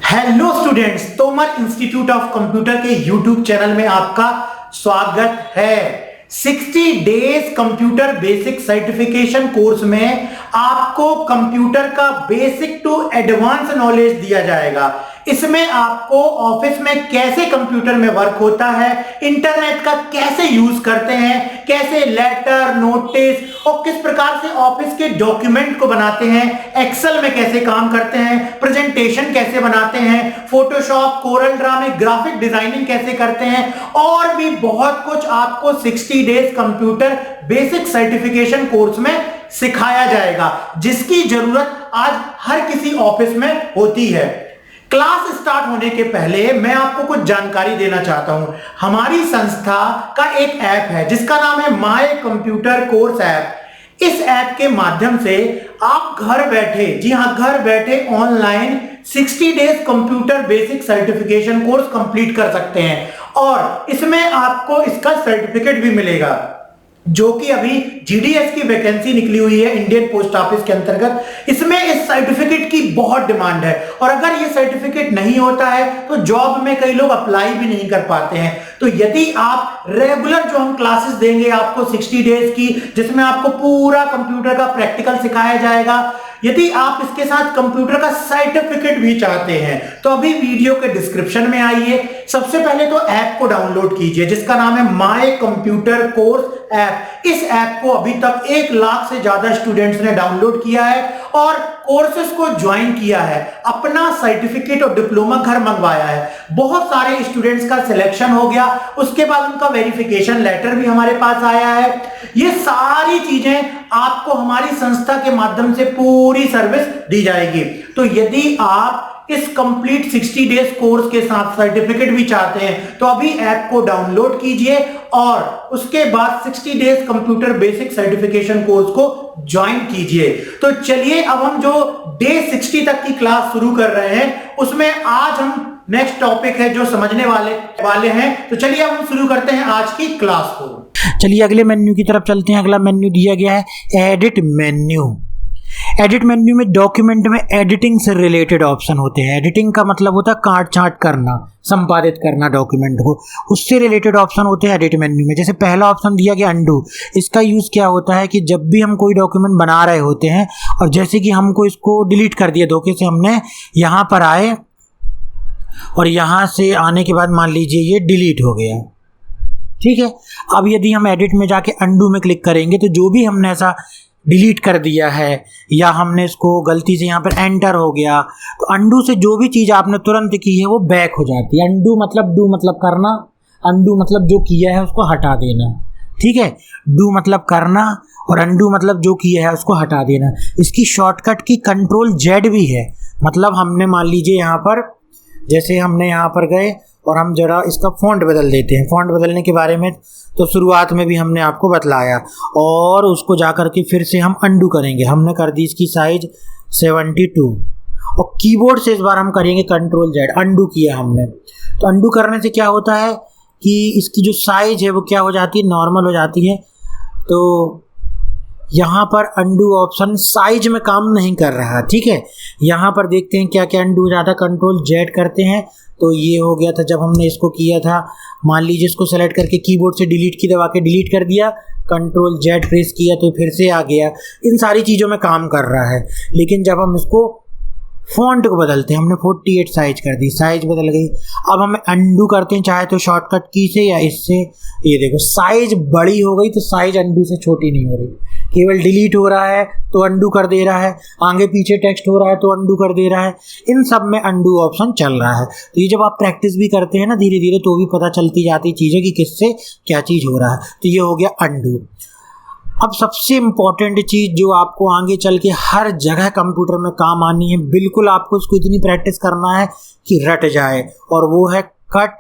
Hello students, Tomar institute of computer के YouTube channel में आपका स्वागत है। 60 days computer basic certification course में आपको कंप्यूटर का बेसिक टू एडवांस नॉलेज दिया जाएगा। इसमें आपको ऑफिस में कैसे कंप्यूटर में वर्क होता है, इंटरनेट का कैसे यूज करते हैं, कैसे लेटर, नोटिस और किस प्रकार से ऑफिस के डॉक्यूमेंट को बनाते हैं, एक्सेल में कैसे काम करते हैं, प्रेजेंटेशन कैसे बनाते हैं, फोटोशॉप, कोरल ड्रा में ग्राफिक डिजाइनिंग कैसे करते हैं और भी बहुत कुछ आपको 60 days computer basic certification course में सिखाया जाएगा, जिसकी जरूरत आज हर किसी ऑफिस में होती है। क्लास स्टार्ट होने के पहले मैं आपको कुछ जानकारी देना चाहता हूं। हमारी संस्था का एक ऐप है जिसका नाम है माय कंप्यूटर कोर्स ऐप। इस ऐप के माध्यम से आप घर बैठे, जी हां घर बैठे online 60 days computer basic certification course complete कर सकते हैं और इसमें आपको इसका सर्टिफिकेट भी मिलेगा, जो कि अभी जीडीएस की वैकेंसी निकली हुई है इंडियन पोस्ट ऑफिस के अंतर्गत। इसमें इस सर्टिफिकेट की बहुत डिमांड है और अगर ये सर्टिफिकेट नहीं होता है तो जॉब में कई लोग अप्लाई भी नहीं कर पाते हैं। तो यदि आप रेगुलर जो हम क्लासेस देंगे आपको 60 डेज की, जिसमें आपको पूरा कंप्यूटर का प्रैक्टिकल सिखाया जाएगा, यदि आप इसके साथ कंप्यूटर का सर्टिफिकेट भी चाहते हैं तो अभी वीडियो के डिस्क्रिप्शन में आइए। सबसे पहले तो ऐप को डाउनलोड कीजिए जिसका नाम है माय कंप्यूटर कोर्स ऐप। इस ऐप को अभी तक 1 लाख से ज्यादा स्टूडेंट्स ने डाउनलोड किया है और कोर्सेज को ज्वाइन किया है, अपना सर्टिफिकेट और डिप्लोमा घर मंगवाया है। बहुत सारे स्टूडेंट्स का सिलेक्शन हो गया, उसके बाद उनका वेरिफिकेशन लेटर भी हमारे पास आया है। ये सारी चीजें आपको हमारी संस्था के माध्यम से पूरी सर्विस दी जाएगी। तो यदि आप इस कंप्लीट 60 डेज कोर्स के साथ सर्टिफिकेट भी चाहते हैं तो अभी ऐप को डाउनलोड कीजिए और उसके बाद 60 days computer basic certification course को ज्वाइन कीजिए। तो चलिए अब हम जो डे 60 तक की क्लास शुरू कर रहे हैं उसमें आज हम नेक्स्ट टॉपिक है जो समझने वाले हैं। तो चलिए अब हम शुरू करते हैं आज की क्लास को। चलिए अगले मेन्यू की तरफ चलते हैं। अगला मेन्यू दिया गया है एडिट मेन्यू। एडिट मेन्यू में डॉक्यूमेंट में एडिटिंग से रिलेटेड ऑप्शन होते हैं। एडिटिंग का मतलब होता है काट छांट करना, संपादित करना डॉक्यूमेंट को, उससे रिलेटेड ऑप्शन होते हैं एडिट मेन्यू में। जैसे पहला ऑप्शन दिया गया अंडू। इसका यूज़ क्या होता है कि जब भी हम कोई डॉक्यूमेंट बना रहे होते हैं और जैसे कि हमको इसको डिलीट कर दिया धोखे से, हमने यहाँ पर आए और यहाँ से आने के बाद मान लीजिए ये डिलीट हो गया, ठीक है। अब यदि हम एडिट में जाके अंडू में क्लिक करेंगे तो जो भी हमने ऐसा डिलीट कर दिया है या हमने इसको गलती से यहाँ पर एंटर हो गया तो अंडू से जो भी चीज़ आपने तुरंत की है वो बैक हो जाती है। अंडू मतलब डू मतलब करना, अंडू मतलब जो किया है उसको हटा देना, ठीक है। डू मतलब करना और अंडू मतलब जो किया है उसको हटा देना। इसकी शॉर्टकट की Ctrl+Z भी है। मतलब हमने मान लीजिए यहाँ पर, जैसे हमने यहाँ पर गए और हम जरा इसका फ़ॉन्ट बदल देते हैं। फ़ॉन्ट बदलने के बारे में तो शुरुआत में भी हमने आपको बतलाया और उसको जा कर के फिर से हम अंडू करेंगे। हमने कर दी इसकी साइज 72 और कीबोर्ड से इस बार हम करेंगे Ctrl+Z। अंडू किया हमने तो अंडू करने से क्या होता है कि इसकी जो साइज है वो क्या हो जाती है, नॉर्मल हो जाती है। तो यहाँ पर अंडू ऑप्शन साइज में काम नहीं कर रहा, ठीक है। यहाँ पर देखते हैं क्या क्या अंडू हो जाता है। Ctrl+Z करते हैं तो ये हो गया था जब हमने इसको किया था। मान लीजिए इसको सेलेक्ट करके कीबोर्ड से डिलीट की दबा के डिलीट कर दिया, Ctrl+Z प्रेस किया तो फिर से आ गया। इन सारी चीज़ों में काम कर रहा है। लेकिन जब हम इसको फ़ॉन्ट को बदलते हैं, हमने 48 साइज कर दी, साइज बदल गई। अब हम अंडू करते हैं चाहे तो शॉर्टकट की से या इससे, ये देखो साइज बड़ी हो गई तो साइज अंडू से छोटी नहीं हो रही। केवल डिलीट हो रहा है तो अंडू कर दे रहा है, आगे पीछे टेक्स्ट हो रहा है तो अंडू कर दे रहा है। इन सब में अंडू ऑप्शन चल रहा है। तो ये जब आप प्रैक्टिस भी करते हैं ना धीरे धीरे तो भी पता चलती जाती चीज़ें कि किससे क्या चीज़ हो रहा है। तो ये हो गया अंडू। अब सबसे इम्पॉर्टेंट चीज़ जो आपको आगे चल के हर जगह कंप्यूटर में काम आनी है, बिल्कुल आपको इसको इतनी प्रैक्टिस करना है कि रट जाए, और वो है कट,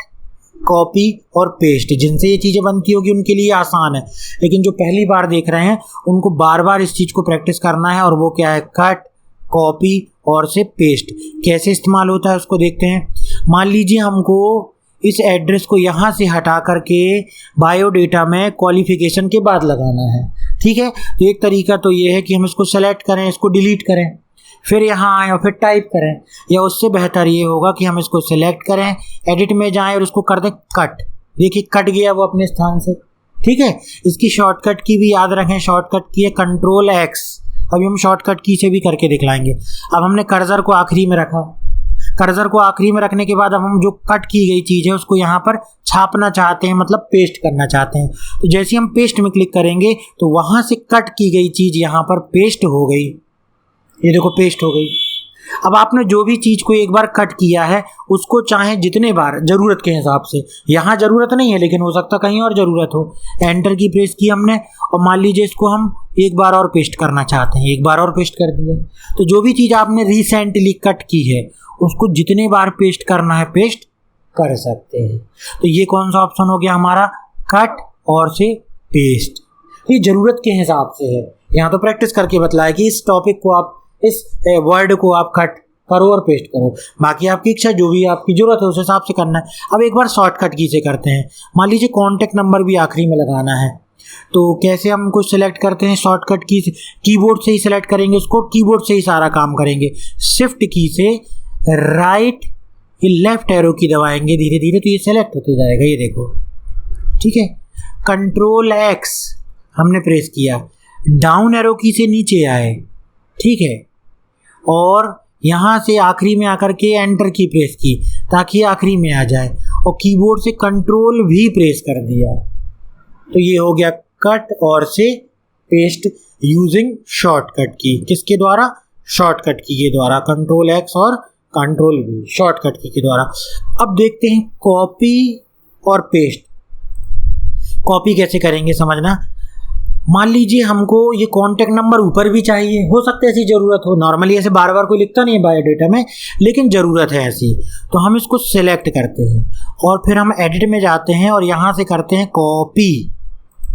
कॉपी और पेस्ट। जिनसे ये चीज़ें बनती होगी उनके लिए आसान है, लेकिन जो पहली बार देख रहे हैं उनको बार बार इस चीज़ को प्रैक्टिस करना है। और वो क्या है, कट, कॉपी और से पेस्ट। कैसे इस्तेमाल होता है उसको देखते हैं। मान लीजिए हमको इस एड्रेस को यहाँ से हटा करके बायोडेटा में क्वालिफिकेशन के बाद लगाना है, ठीक है। तो एक तरीका तो ये है कि हम इसको सेलेक्ट करें, इसको डिलीट करें, फिर यहाँ आए और फिर टाइप करें, या उससे बेहतर ये होगा कि हम इसको सिलेक्ट करें, एडिट में जाएं और उसको कर दें कट। देखिए कट गया वो अपने स्थान से, ठीक है। इसकी शॉर्टकट की भी याद रखें, शॉर्टकट की है कंट्रोल एक्स। अभी हम शॉर्टकट की से भी करके दिखलाएंगे। अब हमने कर्सर को आखिरी में रखा, कर्सर को आखिरी में रखने के बाद अब हम जो कट की गई चीज़ है उसको यहाँ पर छापना चाहते हैं, मतलब पेस्ट करना चाहते हैं। तो जैसे हम पेस्ट में क्लिक करेंगे तो वहाँ से कट की गई चीज़ यहाँ पर पेस्ट हो गई, ये देखो पेस्ट हो गई। अब आपने जो भी चीज़ को एक बार कट किया है उसको चाहे जितने बार ज़रूरत के हिसाब से, यहाँ ज़रूरत नहीं है लेकिन हो सकता कहीं और ज़रूरत हो, एंटर की प्रेस की हमने और मान लीजिए इसको हम एक बार और पेस्ट करना चाहते हैं, एक बार और पेस्ट कर दिया। तो जो भी चीज़ आपने रिसेंटली कट की है उसको जितने बार पेस्ट करना है पेस्ट कर सकते हैं। तो ये कौन सा ऑप्शन हो गया हमारा, कट और से पेस्ट। ये ज़रूरत के हिसाब से है, यहाँ तो प्रैक्टिस करके बतलाया कि इस टॉपिक को आप, इस वर्ड को आप कट करो और पेस्ट करो, बाकी आपकी इच्छा, जो भी आपकी ज़रूरत है उस हिसाब से करना है। अब एक बार शॉर्टकट की से करते हैं। मान लीजिए कॉन्टैक्ट नंबर भी आखिरी में लगाना है, तो कैसे हम कुछ सेलेक्ट करते हैं, शॉर्टकट की कीबोर्ड से ही सेलेक्ट करेंगे उसको, कीबोर्ड से ही सारा काम करेंगे। शिफ्ट की से राइट लेफ्ट एरो की दबाएंगे धीरे धीरे तो ये सेलेक्ट होते जाएगा, ये देखो, ठीक है। कंट्रोल एक्स हमने प्रेस किया, डाउन एरो की से नीचे आए, ठीक है, और यहाँ से आखिरी में आकर के एंटर की प्रेस की ताकि आखिरी में आ जाए, और कीबोर्ड से कंट्रोल भी प्रेस कर दिया, तो ये हो गया कट और से पेस्ट यूजिंग शॉर्टकट की। किसके द्वारा, शॉर्टकट की के द्वारा, कंट्रोल एक्स और कंट्रोल वी, शॉर्टकट की के द्वारा। अब देखते हैं कॉपी और पेस्ट। कॉपी कैसे करेंगे समझना। मान लीजिए हमको ये कॉन्टैक्ट नंबर ऊपर भी चाहिए, हो सकता है ऐसी ज़रूरत हो, नॉर्मली ऐसे बार बार कोई लिखता नहीं है बायोडेटा में, लेकिन ज़रूरत है ऐसी, तो हम इसको सेलेक्ट करते हैं और फिर हम एडिट में जाते हैं और यहाँ से करते हैं कॉपी।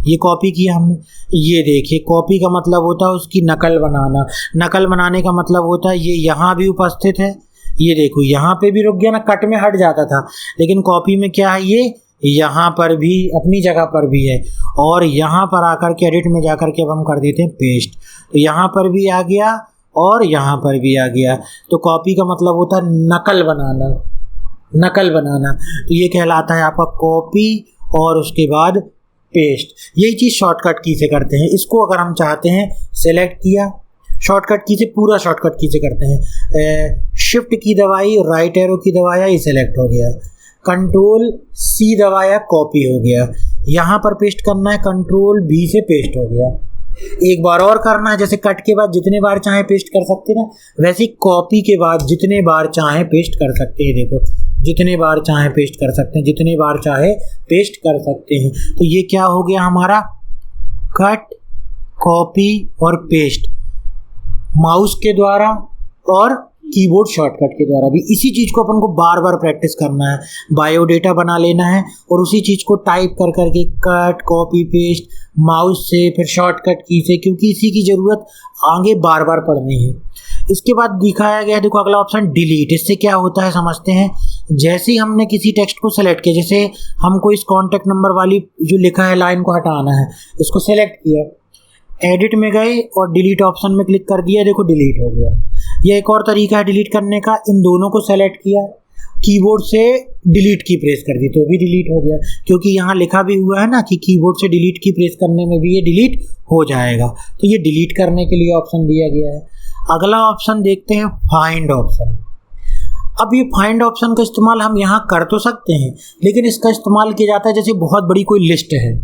ये कॉपी किया हमने, ये देखिए कॉपी का मतलब होता है उसकी नकल बनाना, नकल बनाने का मतलब होता है ये यहाँ भी उपस्थित है, ये देखो यहाँ पे भी रुक गया ना, कट में हट जाता था, लेकिन कॉपी में क्या है ये यहाँ पर भी अपनी जगह पर भी है, और यहाँ पर आकर के एडिट में जाकर के अब हम कर देते हैं पेस्ट, तो यहाँ पर भी आ गया और यहाँ पर भी आ गया। तो कॉपी का मतलब होता है नकल बनाना, नकल बनाना, तो ये कहलाता है आपका कॉपी और उसके बाद पेस्ट। यही चीज़ शॉर्टकट की से करते हैं। इसको अगर हम चाहते हैं सेलेक्ट किया, शॉर्टकट की से पूरा शॉर्टकट की से करते हैं, शिफ्ट की दबाई, राइट एरो की दबाया, ये सेलेक्ट हो गया, कंट्रोल सी दबाया, कॉपी हो गया, यहाँ पर पेस्ट करना है, कंट्रोल भी से पेस्ट हो गया। एक बार और करना है, जैसे कट के बाद जितने बार चाहे पेस्ट कर सकते हैं ना, वैसे कॉपी के बाद जितने बार चाहे पेस्ट कर सकते हैं। देखो जितने बार चाहे पेस्ट कर सकते हैं, जितने बार चाहे पेस्ट कर सकते हैं। तो ये क्या हो गया हमारा, कट, कॉपी और पेस्ट, माउस के द्वारा और कीबोर्ड शॉर्टकट के द्वारा भी। इसी चीज़ को अपन को बार बार प्रैक्टिस करना है, बायोडेटा बना लेना है और उसी चीज़ को टाइप कर करके कट, कॉपी, पेस्ट, माउस से, फिर शॉर्टकट की से, क्योंकि इसी की ज़रूरत आगे बार बार पड़नी है। इसके बाद दिखाया गया, देखो अगला ऑप्शन डिलीट। इससे क्या होता है समझते हैं। जैसे ही हमने किसी टेक्स्ट को सेलेक्ट किया, जैसे हमको इस कॉन्टैक्ट नंबर वाली जो लिखा है लाइन को हटाना है, इसको सेलेक्ट किया, एडिट में गए और डिलीट ऑप्शन में क्लिक कर दिया, देखो डिलीट हो गया। यह एक और तरीका है डिलीट करने का, इन दोनों को सेलेक्ट किया, कीबोर्ड से डिलीट की प्रेस कर दी तो भी डिलीट हो गया, क्योंकि यहाँ लिखा भी हुआ है ना कि कीबोर्ड से डिलीट की प्रेस करने में भी ये डिलीट हो जाएगा। तो ये डिलीट करने के लिए ऑप्शन दिया गया है। अगला ऑप्शन देखते हैं फाइंड ऑप्शन। अब ये फाइंड ऑप्शन का इस्तेमाल हम यहाँ कर तो सकते हैं, लेकिन इसका इस्तेमाल किया जाता है जैसे बहुत बड़ी कोई लिस्ट है,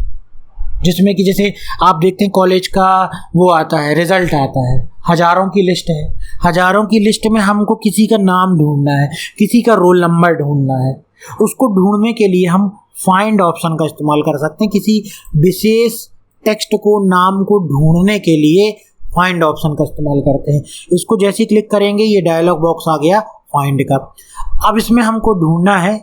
जिसमें कि जैसे आप देखते हैं कॉलेज का वो आता है, रिजल्ट आता है, हज़ारों की लिस्ट है, हज़ारों की लिस्ट में हमको किसी का नाम ढूंढना है, किसी का रोल नंबर ढूंढना है, उसको ढूंढने के लिए हम फाइंड ऑप्शन का इस्तेमाल कर सकते हैं। किसी विशेष टेक्स्ट को, नाम को ढूंढने के लिए फाइंड ऑप्शन का इस्तेमाल करते हैं। इसको जैसे ही क्लिक करेंगे ये डायलॉग बॉक्स आ गया फाइंड का। अब इसमें हमको ढूंढना है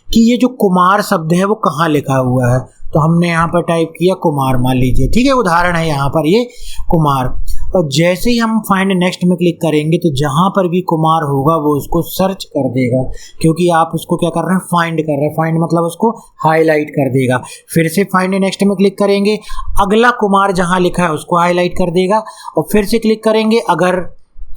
कि ये जो कुमार शब्द है वो कहाँ लिखा हुआ है, तो हमने यहाँ पर टाइप किया कुमार, मान लीजिए, ठीक है, उदाहरण है यहाँ पर ये कुमार। और जैसे ही हम फाइंड नेक्स्ट में क्लिक करेंगे तो जहाँ पर भी कुमार होगा वो उसको सर्च कर देगा, क्योंकि आप उसको क्या कर रहे हैं, फाइंड कर रहे हैं। फाइंड मतलब उसको हाईलाइट कर देगा। फिर से फाइंड नेक्स्ट में क्लिक करेंगे, अगला कुमार जहाँ लिखा है उसको हाईलाइट कर देगा, और फिर से क्लिक करेंगे, अगर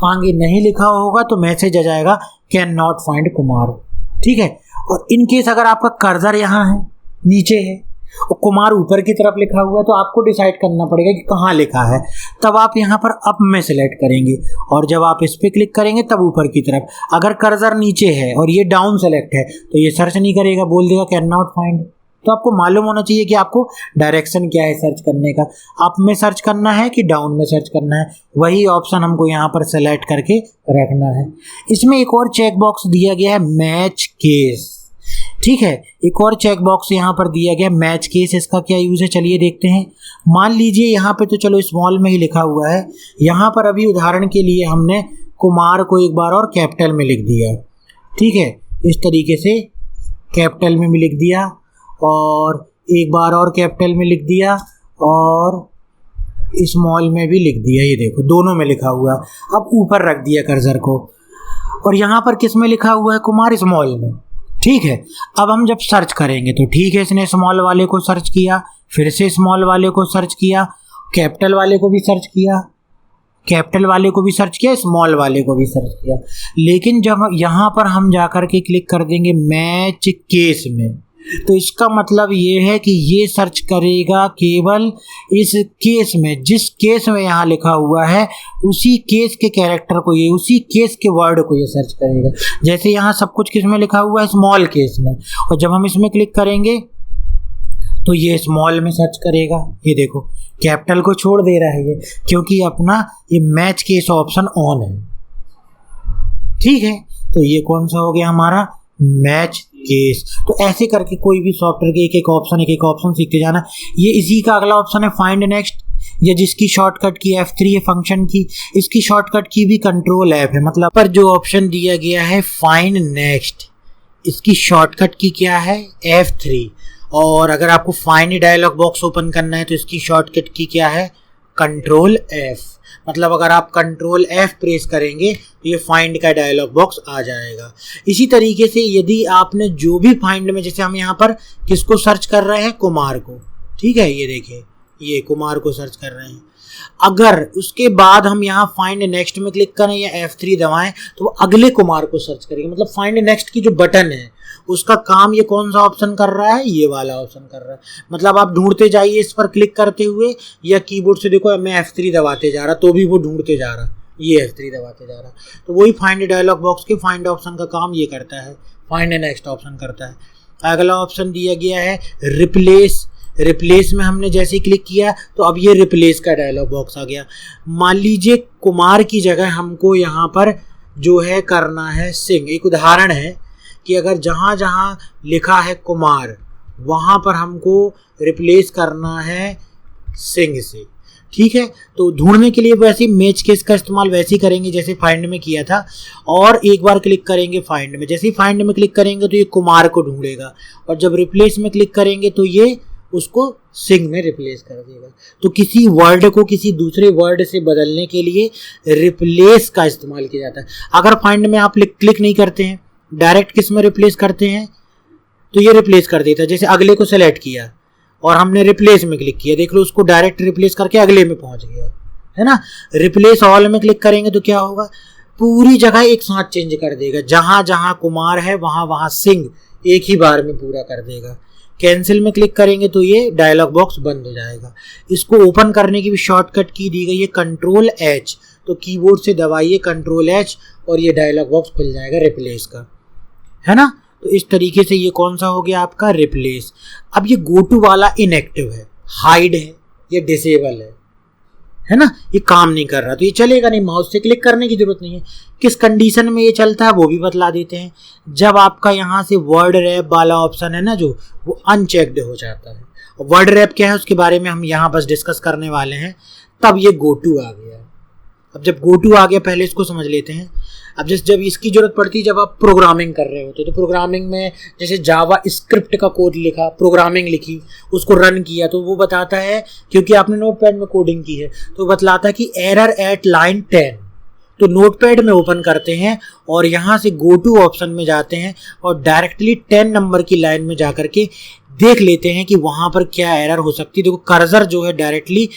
आगे नहीं लिखा होगा तो मैसेज आ जाएगा कैन नॉट फाइंड कुमार, ठीक है। और इन केस अगर आपका कर्सर यहाँ है, नीचे है और कुमार ऊपर की तरफ लिखा हुआ है तो आपको डिसाइड करना पड़ेगा कि कहाँ लिखा है। तब आप यहाँ पर अप में सेलेक्ट करेंगे और जब आप इस पर क्लिक करेंगे तब ऊपर की तरफ। अगर कर्सर नीचे है और ये डाउन सेलेक्ट है तो ये सर्च नहीं करेगा, बोल देगा कैन नॉट फाइंड। तो आपको मालूम होना चाहिए कि आपको डायरेक्शन क्या है सर्च करने का, अप में सर्च करना है कि डाउन में सर्च करना है। वही ऑप्शन हमको यहाँ पर सेलेक्ट करके रखना है। इसमें एक और चेक बॉक्स दिया गया है मैच केस, ठीक है। एक और चेक बॉक्स यहाँ पर दिया गया मैच केस। इसका क्या यूज़ है चलिए देखते हैं। मान लीजिए यहाँ पे तो चलो स्मॉल में ही लिखा हुआ है, यहाँ पर अभी उदाहरण के लिए हमने कुमार को एक बार और कैपिटल में लिख दिया, ठीक है। इस तरीके से कैपिटल में भी लिख दिया और एक बार और कैपिटल में लिख दिया और स्मॉल में भी लिख दिया, ये देखो दोनों में लिखा हुआ। अब ऊपर रख दिया कर्सर को और यहाँ पर किस में लिखा हुआ है कुमार, स्मॉल में, ठीक है। अब हम जब सर्च करेंगे तो ठीक है, इसने स्मॉल वाले को सर्च किया, फिर से स्मॉल वाले को सर्च किया, कैपिटल वाले को भी सर्च किया, कैपिटल वाले को भी सर्च किया, स्मॉल वाले को भी सर्च किया। लेकिन जब यहाँ पर हम जाकर के क्लिक कर देंगे मैच केस में तो इसका मतलब ये है कि ये सर्च करेगा केवल इस केस में, जिस केस में यहाँ लिखा हुआ है उसी केस के कैरेक्टर को, ये उसी केस के वर्ड को ये सर्च करेगा। जैसे यहाँ सब कुछ किस में लिखा हुआ है, स्मॉल केस में, और जब हम इसमें क्लिक करेंगे तो ये स्मॉल में सर्च करेगा। ये देखो कैपिटल को छोड़ दे रहा है ये, क्योंकि अपना ये मैच केस ऑप्शन ऑन है, ठीक है। तो ये कौन सा हो गया हमारा मैच केस। तो ऐसे करके कोई भी सॉफ्टवेयर के एक एक ऑप्शन सीखते जाना। ये इसी का अगला ऑप्शन है फाइंड नेक्स्ट, या जिसकी शॉर्टकट की F3 है फंक्शन की, इसकी शॉर्टकट की भी कंट्रोल F है। मतलब पर जो ऑप्शन दिया गया है फाइंड नेक्स्ट, इसकी शॉर्टकट की क्या है F3। और अगर आपको फाइंड डायलॉग बॉक्स ओपन करना है तो इसकी शॉर्टकट की क्या है कंट्रोल F। मतलब अगर आप कंट्रोल F प्रेस करेंगे तो ये फाइंड का डायलॉग बॉक्स आ जाएगा। इसी तरीके से यदि आपने जो भी फाइंड में, जैसे हम यहाँ पर किसको सर्च कर रहे हैं कुमार को, ठीक है, ये देखिए ये कुमार को सर्च कर रहे हैं। अगर उसके बाद हम यहाँ फाइंड नेक्स्ट में क्लिक करें या F3 दबाएं तो वो अगले कुमार को सर्च करेंगे। मतलब फाइंड नेक्स्ट की जो बटन है उसका काम ये कौन सा ऑप्शन कर रहा है, ये वाला ऑप्शन कर रहा है। मतलब आप ढूंढते जाइए इस पर क्लिक करते हुए, या कीबोर्ड से देखो मैं F3 दबाते जा रहा तो भी वो ढूंढते जा रहा, ये F3 दबाते जा रहा। तो वही फाइंड डायलॉग बॉक्स के फाइंड ऑप्शन का काम ये करता है, फाइंड नेक्स्ट ऑप्शन करता है। अगला ऑप्शन दिया गया है रिप्लेस। रिप्लेस में हमने जैसे ही क्लिक किया तो अब ये रिप्लेस का डायलॉग बॉक्स आ गया। मान लीजिए कुमार की जगह हमको यहाँ पर जो है करना है सिंह। एक उदाहरण है कि अगर जहाँ जहाँ लिखा है कुमार वहाँ पर हमको रिप्लेस करना है सिंह से, ठीक है। तो ढूंढने के लिए वैसे मैच केस का इस्तेमाल वैसे ही करेंगे जैसे फाइंड में किया था। और एक बार क्लिक करेंगे फाइंड में, जैसे ही फाइंड में क्लिक करेंगे तो ये कुमार को ढूंढेगा, और जब रिप्लेस में क्लिक करेंगे तो ये उसको सिंह में रिप्लेस कर देगा। तो किसी वर्ड को किसी दूसरे वर्ड से बदलने के लिए रिप्लेस का इस्तेमाल किया जाता है। अगर फाइंड में आप क्लिक नहीं करते हैं, डायरेक्ट किस में रिप्लेस करते हैं तो ये रिप्लेस कर देता है। जैसे अगले को सेलेक्ट किया और हमने रिप्लेस में क्लिक किया, देख लो उसको डायरेक्ट रिप्लेस करके अगले में पहुंच गया, है ना। रिप्लेस ऑल में क्लिक करेंगे तो क्या होगा, पूरी जगह एक साथ चेंज कर देगा। जहां जहां कुमार है वहां वहां सिंह एक ही बार में पूरा कर देगा। कैंसिल में क्लिक करेंगे तो ये डायलॉग बॉक्स बंद हो जाएगा। इसको ओपन करने की भी शॉर्टकट की दी गई है कंट्रोल H। तो कीबोर्ड से दबाइए कंट्रोल H और ये डायलॉग बॉक्स खुल जाएगा रिप्लेस का, है ना। तो इस तरीके से ये कौन सा हो गया आपका रिप्लेस। अब ये गो टू वाला इनएक्टिव है, हाइड है, ये डिसेबल है ना, ये काम नहीं कर रहा तो ये चलेगा नहीं, माउस से क्लिक करने की जरूरत नहीं है। किस कंडीशन में ये चलता है वो भी बतला देते हैं। जब आपका यहाँ से वर्ड रैप वाला ऑप्शन है ना जो, वो अनचेक्ड हो जाता है। वर्ड रैप क्या है उसके बारे में हम यहाँ बस डिस्कस करने वाले हैं। तब ये गो टू आ गया। अब जब गो टू आ गया पहले इसको समझ लेते हैं। अब जब इसकी जरूरत पड़ती है जब आप प्रोग्रामिंग कर रहे होते तो प्रोग्रामिंग में जैसे जावा स्क्रिप्ट का कोड लिखा, प्रोग्रामिंग लिखी, उसको रन किया तो वो बताता है, क्योंकि आपने नोटपैड में कोडिंग की है तो बतलाता है कि एरर एट लाइन 10। तो नोटपैड में ओपन करते हैं और यहाँ से गो टू ऑप्शन में जाते हैं और डायरेक्टली 10 नंबर की लाइन में जाकर के देख लेते हैं कि वहाँ पर क्या एरर हो सकती है। देखो कर्सर जो है डायरेक्टली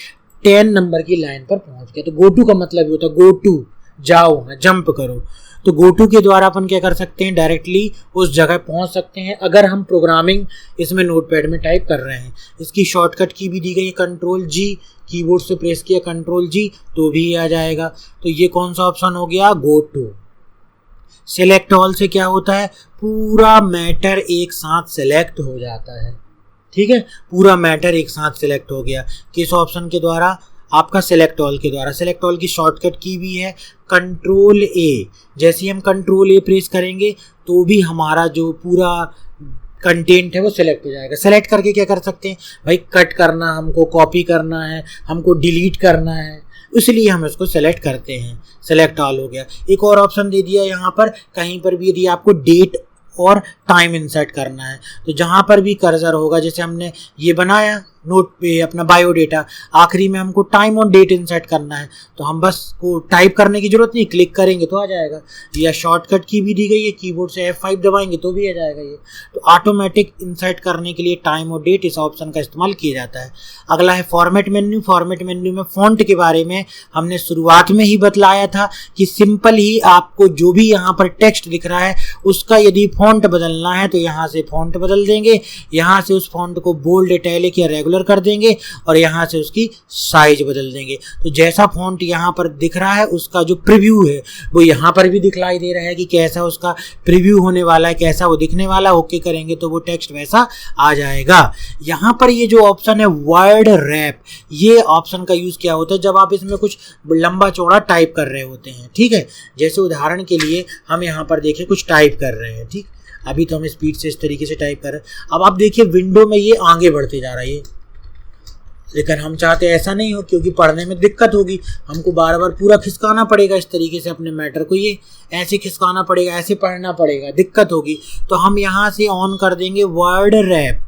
10 नंबर की लाइन पर पहुँच गया। तो गो टू का मतलब ये होता है गो टू, जाओ, जंप करो। तो गो टू के द्वारा अपन क्या कर सकते हैं, डायरेक्टली उस जगह पहुंच सकते हैं अगर हम प्रोग्रामिंग इसमें नोटपैड में टाइप कर रहे हैं। इसकी शॉर्टकट की भी दी गई है कंट्रोल जी, कीबोर्ड से प्रेस किया कंट्रोल जी तो भी आ जाएगा। तो ये कौन सा ऑप्शन हो गया, गो टू। सिलेक्ट ऑल से क्या होता है, पूरा मैटर एक साथ सिलेक्ट हो जाता है। ठीक है, पूरा मैटर एक साथ सिलेक्ट हो गया किस ऑप्शन के द्वारा, आपका सिलेक्ट ऑल के द्वारा। सिलेक्ट ऑल की शॉर्टकट की भी है कंट्रोल ए। जैसे ही हम कंट्रोल ए प्रेस करेंगे तो भी हमारा जो पूरा कंटेंट है वो सिलेक्ट हो जाएगा। सेलेक्ट करके क्या कर सकते हैं भाई, कट करना, हमको कॉपी करना है, हमको डिलीट करना है, इसलिए हम इसको सेलेक्ट करते हैं। सेलेक्ट ऑल हो गया। एक और ऑप्शन दे दिया यहाँ पर, कहीं पर भी यदि आपको डेट और टाइम इंसर्ट करना है तो जहाँ पर भी कर्सर होगा, जैसे हमने ये बनाया नोट पे अपना बायोडेटा, आखिरी में हमको टाइम और डेट इंसर्ट करना है तो हम बस को टाइप करने की जरूरत नहीं, क्लिक करेंगे तो आ जाएगा। या शॉर्टकट की भी दी गई है, कीबोर्ड से F5 दबाएंगे तो भी आ जाएगा ये। तो ऑटोमेटिक इंसर्ट करने के लिए टाइम और डेट इस ऑप्शन का इस्तेमाल किया जाता है। अगला है फॉर्मेट मेन्यू। फॉर्मेट मेन्यू में फॉन्ट के बारे में हमने शुरुआत में ही बतलाया था कि सिंपल ही आपको जो भी यहाँ पर टेक्स्ट दिख रहा है उसका यदि फॉन्ट बदलना है तो यहाँ से फॉन्ट बदल देंगे, यहाँ से उस फॉन्ट को बोल्ड, इटैलिक या रेगुलर कर देंगे और यहाँ से उसकी साइज बदल देंगे। तो जैसा फॉन्ट यहाँ पर दिख रहा है उसका जो प्रीव्यू है वो यहाँ पर भी दिखलाई दे रहा है कि कैसा उसका प्रीव्यू होने वाला है, कैसा वो दिखने वाला। ओके करेंगे तो वो टेक्स्ट वैसा आ जाएगा। यहाँ पर ये जो ऑप्शन है वर्ड रैप, ये ऑप्शन का यूज क्या होता है, जब आप इसमें कुछ लंबा चौड़ा टाइप कर रहे होते हैं। ठीक है, जैसे उदाहरण के लिए हम यहाँ पर देखिए कुछ टाइप कर रहे हैं। ठीक, अभी तो हम स्पीड से इस तरीके से टाइप कर रहे हैं। अब आप देखिए विंडो में ये आगे बढ़ते जा रहा है, लेकिन हम चाहते ऐसा नहीं हो क्योंकि पढ़ने में दिक्कत होगी, हमको बार बार पूरा खिसकाना पड़ेगा इस तरीके से अपने मैटर को, ये ऐसे खिसकाना पड़ेगा, ऐसे पढ़ना पड़ेगा, दिक्कत होगी। तो हम यहाँ से ऑन कर देंगे वर्ड रैप।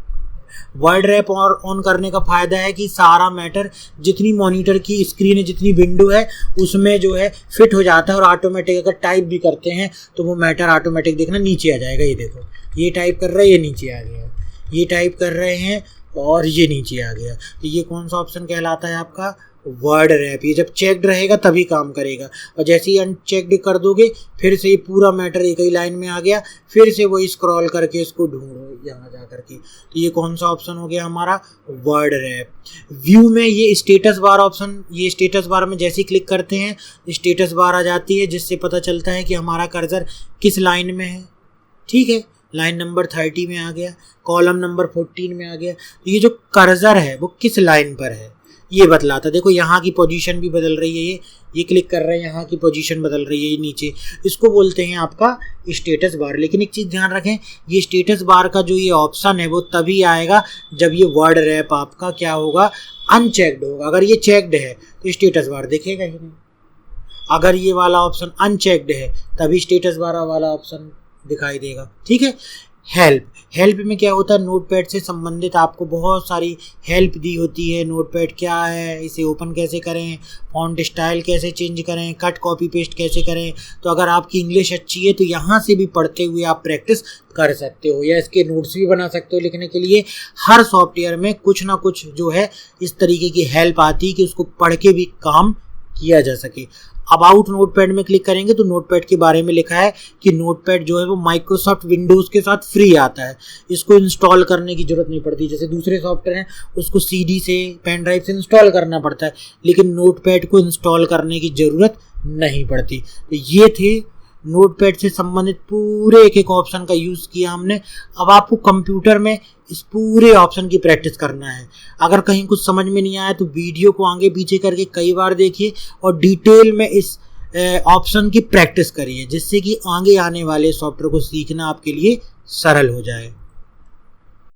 वर्ड रैप और ऑन करने का फ़ायदा है कि सारा मैटर जितनी मॉनिटर की स्क्रीन है, जितनी विंडो है उसमें जो है फिट हो जाता है और ऑटोमेटिक अगर टाइप भी करते हैं तो वो मैटर ऑटोमेटिक देखना नीचे आ जाएगा। ये देखो, ये टाइप कर रहे हैं, ये नीचे आ गया, ये टाइप कर रहे हैं और ये नीचे आ गया। तो ये कौन सा ऑप्शन कहलाता है आपका, वर्ड रैप। ये जब चेक्ड रहेगा तभी काम करेगा और जैसे ही अनचेक्ड कर दोगे फिर से ये पूरा मैटर एक ही लाइन में आ गया, फिर से वो स्क्रॉल करके इसको ढूंढो यहाँ जा करके। तो ये कौन सा ऑप्शन हो गया हमारा, वर्ड रैप। व्यू में ये स्टेटस बार ऑप्शन, ये स्टेटस बार में जैसे ही क्लिक करते हैं स्टेटस बार आ जाती है जिससे पता चलता है कि हमारा कर्सर किस लाइन में है। ठीक है, लाइन नंबर 30 में आ गया, कॉलम नंबर 14 में आ गया। तो ये जो कर्सर है वो किस लाइन पर है ये बतलाता। देखो यहाँ की पोजीशन भी बदल रही है, ये क्लिक कर रहे हैं, यहाँ की पोजीशन बदल रही है, ये नीचे, इसको बोलते हैं आपका स्टेटस बार। लेकिन एक चीज़ ध्यान रखें, ये स्टेटस बार का जो ये ऑप्शन है वो तभी आएगा जब ये वर्ड रैप आपका क्या होगा, अनचेक्ड होगा। अगर ये चेक्ड है तो स्टेटस बार दिखेगा ही नहीं। अगर ये वाला ऑप्शन अनचेक्ड है तभी स्टेटस बार वाला ऑप्शन दिखाई देगा। ठीक है, हेल्प। हेल्प में क्या होता है, नोटपैड से संबंधित आपको बहुत सारी हेल्प दी होती है। नोटपैड क्या है, इसे ओपन कैसे करें, फॉन्ट स्टाइल कैसे चेंज करें, कट कॉपी पेस्ट कैसे करें। तो अगर आपकी इंग्लिश अच्छी है तो यहाँ से भी पढ़ते हुए आप प्रैक्टिस कर सकते हो या इसके नोट्स भी बना सकते हो लिखने के लिए। हर सॉफ्टवेयर में कुछ ना कुछ जो है इस तरीके की हेल्प आती है कि उसको पढ़ के भी काम किया जा सके। अबाउट नोटपैड में क्लिक करेंगे तो नोटपैड के बारे में लिखा है कि नोटपैड जो है वो माइक्रोसॉफ्ट विंडोज़ के साथ फ्री आता है, इसको इंस्टॉल करने की ज़रूरत नहीं पड़ती। जैसे दूसरे सॉफ्टवेयर हैं उसको सीडी से, पेन ड्राइव से इंस्टॉल करना पड़ता है, लेकिन नोटपैड को इंस्टॉल करने की ज़रूरत नहीं पड़ती। तो ये थे नोटपैड से संबंधित पूरे एक ऑप्शन का यूज़ किया हमने। अब आपको कंप्यूटर में इस पूरे ऑप्शन की प्रैक्टिस करना है। अगर कहीं कुछ समझ में नहीं आया तो वीडियो को आगे पीछे करके कई बार देखिए और डिटेल में इस ऑप्शन की प्रैक्टिस करिए, जिससे कि आगे आने वाले सॉफ्टवेयर को सीखना आपके लिए सरल हो जाए।